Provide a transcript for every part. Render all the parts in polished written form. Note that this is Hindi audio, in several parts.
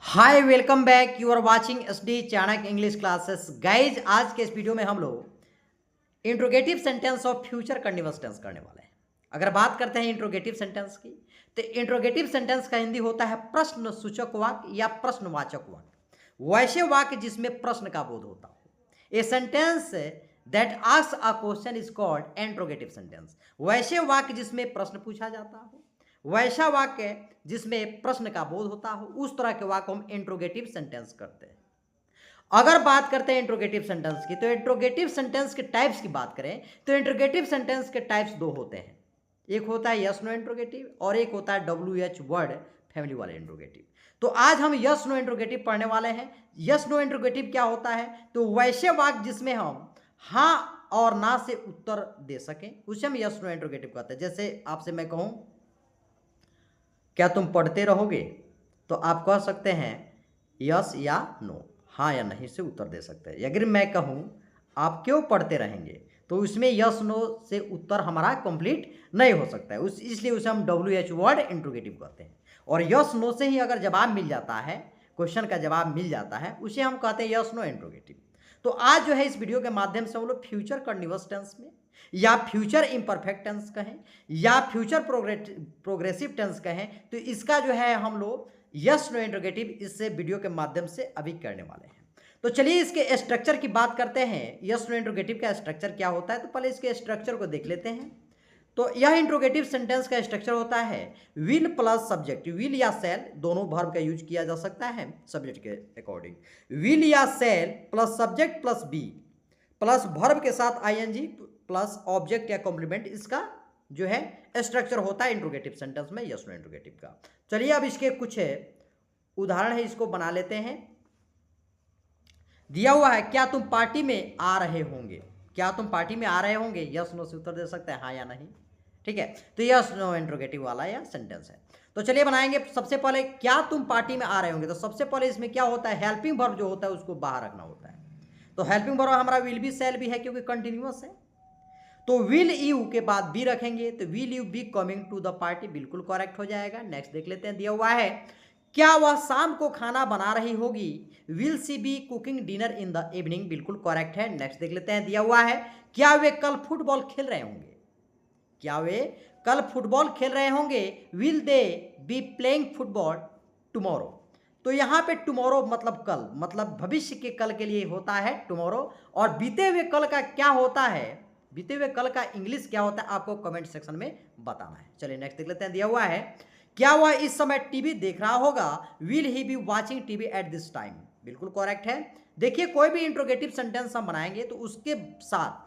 Hi welcome back you are watching SD Chanakya English classes guys. आज के इस वीडियो में हम लोग interrogative sentence of future continuous tense करने वाले हैं। अगर बात करते हैं इंट्रोगेटिव सेंटेंस की, तो इंट्रोगेटिव सेंटेंस का हिंदी होता है प्रश्न सूचक वाक्य या प्रश्नवाचक वाक्य, वैसे वाक्य जिसमें प्रश्न का बोध होता हो। A sentence that asks a question is called interrogative sentence. वैसे वाक्य जिसमें प्रश्न पूछा जाता हो, वैसा वाक्य जिसमें प्रश्न का बोध होता हो, उस तरह के वाक्य हम इंट्रोगेटिव सेंटेंस करते हैं। अगर बात करते हैं इंट्रोगेटिव सेंटेंस की, तो इंट्रोगेटिव सेंटेंस के टाइप्स की बात करें तो इंट्रोगेटिव सेंटेंस के टाइप्स दो होते हैं। एक होता है यस नो इंट्रोगेटिव और एक होता है WH वर्ड फैमिली वाले इंट्रोगेटिव। तो आज हम यस नो इंट्रोगेटिव पढ़ने वाले हैं। यस नो इंट्रोगेटिव क्या होता है? तो वैसे वाक्य जिसमें हम हाँ और ना से उत्तर दे सकें, उसे हम यस नो इंट्रोगेटिव कहते हैं। जैसे आपसे मैं कहूं क्या तुम पढ़ते रहोगे, तो आप कह सकते हैं यस या नो, हाँ या नहीं से उत्तर दे सकते हैं। अगर मैं कहूँ आप क्यों पढ़ते रहेंगे, तो उसमें यस नो से उत्तर हमारा कंप्लीट नहीं हो सकता है, इसलिए उसे हम WH वर्ड इंट्रोगेटिव कहते हैं। और यस नो से ही अगर जवाब मिल जाता है, क्वेश्चन का जवाब मिल जाता है, उसे हम कहते हैं यस नो इंट्रोगेटिव। तो आज जो है इस वीडियो के माध्यम से हम लोग फ्यूचर कंटीन्यूअस टेंस में या फ्यूचर इम्परफेक्ट टेंस कहें या फ्यूचर प्रोग्रेसिव टेंस कहें, तो इसका जो है हम लोग यस नो इंट्रोगेटिव इससे वीडियो के माध्यम से अभी करने वाले हैं। तो चलिए इसके स्ट्रक्चर की बात करते हैं। यस नो इंट्रोगेटिव का स्ट्रक्चर क्या होता है, तो पहले इसके स्ट्रक्चर को देख लेते हैं। तो यह इंट्रोगेटिव सेंटेंस का स्ट्रक्चर होता है विल प्लस सब्जेक्ट। विल या सेल दोनों वर्ब का यूज किया जा सकता है सब्जेक्ट के अकॉर्डिंग। विल या shall plus subject plus be plus verb के साथ ING प्लस ऑब्जेक्ट या कॉम्प्लीमेंट, इसका जो है स्ट्रक्चर होता है इंट्रोगेटिव सेंटेंस में यस नो इंट्रोगेटिव का। चलिए अब इसके कुछ उदाहरण है, इसको बना लेते हैं। दिया हुआ है क्या तुम पार्टी में आ रहे होंगे। क्या तुम पार्टी में आ रहे होंगे, यस नो से उत्तर दे सकते हैं हाँ या नहीं। ठीक है, तो यस नो इंट्रोगेटिव वाला यह सेंटेंस है। तो चलिए बनाएंगे। सबसे पहले क्या तुम पार्टी में आ रहे होंगे, तो सबसे पहले इसमें क्या होता है, हेल्पिंग वर्ब जो होता है उसको बाहर रखना होता है। तो हेल्पिंग वर्ब हमारा विल बी सेल भी है क्योंकि कंटिन्यूअस है। तो विल यू के बाद बी रखेंगे, तो will you be coming to the party, बिल्कुल करेक्ट हो जाएगा। नेक्स्ट देख लेते हैं। दिया हुआ है क्या वह शाम को खाना बना रही होगी, will she be cooking dinner in the evening, बिल्कुल करेक्ट है। नेक्स्ट देख लेते हैं। दिया हुआ है क्या वे कल फुटबॉल खेल रहे होंगे। क्या वे कल फुटबॉल खेल रहे होंगे, will they be playing football tomorrow. तो यहाँ पे टुमारो मतलब कल, मतलब भविष्य के कल के लिए होता है टुमारो। और बीते हुए कल का क्या होता है, बीते हुए कल का इंग्लिश क्या होता है, आपको कमेंट सेक्शन में बताना है। चलिए नेक्स्ट देख लेते हैं। दिया हुआ है क्या वह इस समय टीवी देख रहा होगा, will he be watching TV at this time, बिल्कुल करेक्ट है। देखिए कोई भी इंट्रोगेटिव सेंटेंस हम बनाएंगे तो उसके साथ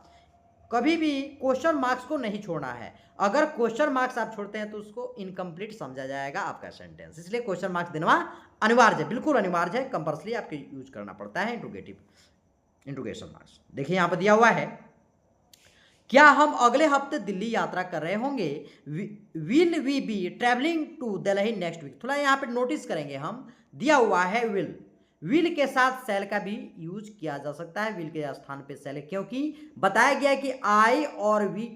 कभी भी क्वेश्चन मार्क्स को नहीं छोड़ना है। अगर क्वेश्चन मार्क्स आप छोड़ते हैं तो उसको इनकम्प्लीट समझा जाएगा आपका सेंटेंस, इसलिए क्वेश्चन मार्क्स देना अनिवार्य है, बिल्कुल अनिवार्य है, कंपल्सरी आपको यूज करना पड़ता है इंट्रोगेशन मार्क्स। देखिए यहाँ पर दिया हुआ है क्या हम अगले हफ्ते दिल्ली यात्रा कर रहे होंगे, will we be travelling to Delhi next week. थोड़ा यहाँ पे नोटिस करेंगे हम, दिया हुआ है विल के साथ सेल का भी यूज किया जा सकता है। विल के स्थान पे सेल, क्योंकि बताया गया है कि आई और वी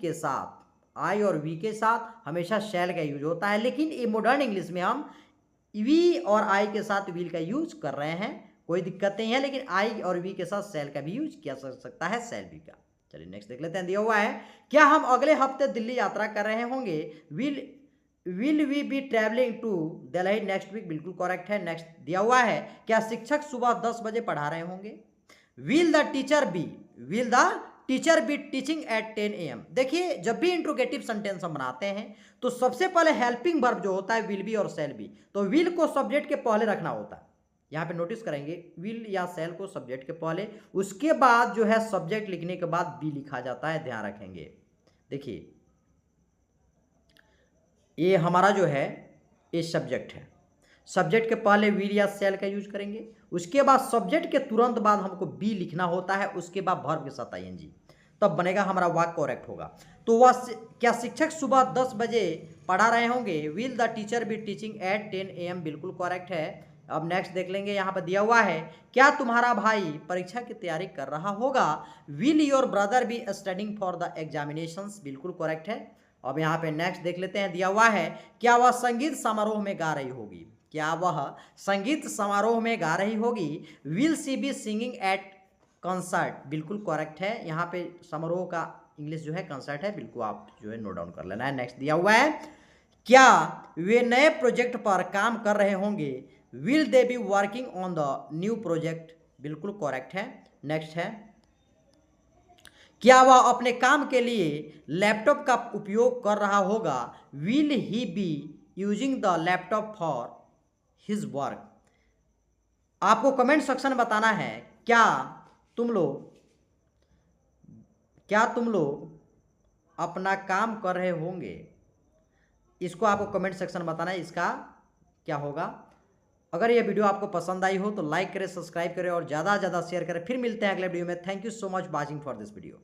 के साथ हमेशा सेल का यूज होता है, लेकिन ये मॉडर्न इंग्लिश में हम वी और आई के साथ विल का यूज कर रहे हैं, कोई दिक्कत नहीं है, लेकिन आई और वी के साथ सेल का भी यूज किया जा सकता है, सेल भी का। चलिए नेक्स्ट देख लेते हैं। दिया हुआ है क्या हम अगले हफ्ते दिल्ली यात्रा कर रहे होंगे, will we be travelling to Delhi next week, बिल्कुल करेक्ट है। नेक्स्ट दिया हुआ है क्या शिक्षक सुबह 10 बजे पढ़ा रहे होंगे, will the teacher be teaching eight 10 AM। देखिए जब भी इंट्रोगेटिव सेंटेंस हम बनाते हैं तो सबसे पहले हेल्पिंग वर्ब जो होता है विल बी और सेल बी, तो विल को सब्जेक्ट के पहले रखना होता है। यहाँ पे नोटिस करेंगे विल या सेल को सब्जेक्ट के पहले, उसके बाद जो है सब्जेक्ट लिखने के बाद बी लिखा जाता है, ध्यान रखेंगे। देखिए ये हमारा जो है ये सब्जेक्ट है, सब्जेक्ट के पहले विल या सेल का यूज करेंगे, उसके बाद सब्जेक्ट के तुरंत बाद हमको बी लिखना होता है, उसके बाद वर्ब के साथ ING, तब बनेगा हमारा वाक्य करेक्ट होगा। तो वह क्या शिक्षक सुबह 10 बजे पढ़ा रहे होंगे, will the teacher be teaching eight 10 AM, बिल्कुल करेक्ट है। अब नेक्स्ट देख लेंगे। यहाँ पर दिया हुआ है क्या तुम्हारा भाई परीक्षा की तैयारी कर रहा होगा, will your brother be studying for the examinations, बिल्कुल करेक्ट है। अब यहाँ पे नेक्स्ट देख लेते हैं। दिया हुआ है क्या वह संगीत समारोह में गा रही होगी, क्या वह संगीत समारोह में गा रही होगी? Will she be singing at concert? बिल्कुल करेक्ट है। यहाँ पे समारोह का इंग्लिश जो है कंसर्ट है, बिल्कुल आप जो है नोट डाउन कर लेना है। नेक्स्ट दिया हुआ है, क्या वे नए प्रोजेक्ट पर काम कर रहे होंगे? Will they be working on the new project? बिल्कुल करेक्ट है। नेक्स्ट है, क्या वह अपने काम के लिए लैपटॉप का उपयोग कर रहा होगा? Will he be using the laptop for his work? आपको कमेंट सेक्शन में बताना है, क्या तुम लोग अपना काम कर रहे होंगे? इसको आपको कमेंट सेक्शन में बताना है, इसका क्या होगा। अगर ये वीडियो आपको पसंद आई हो तो लाइक करें, सब्सक्राइब करें और ज़्यादा से ज़्यादा शेयर करें। फिर मिलते हैं अगले वीडियो में। Thank you so much watching for this video.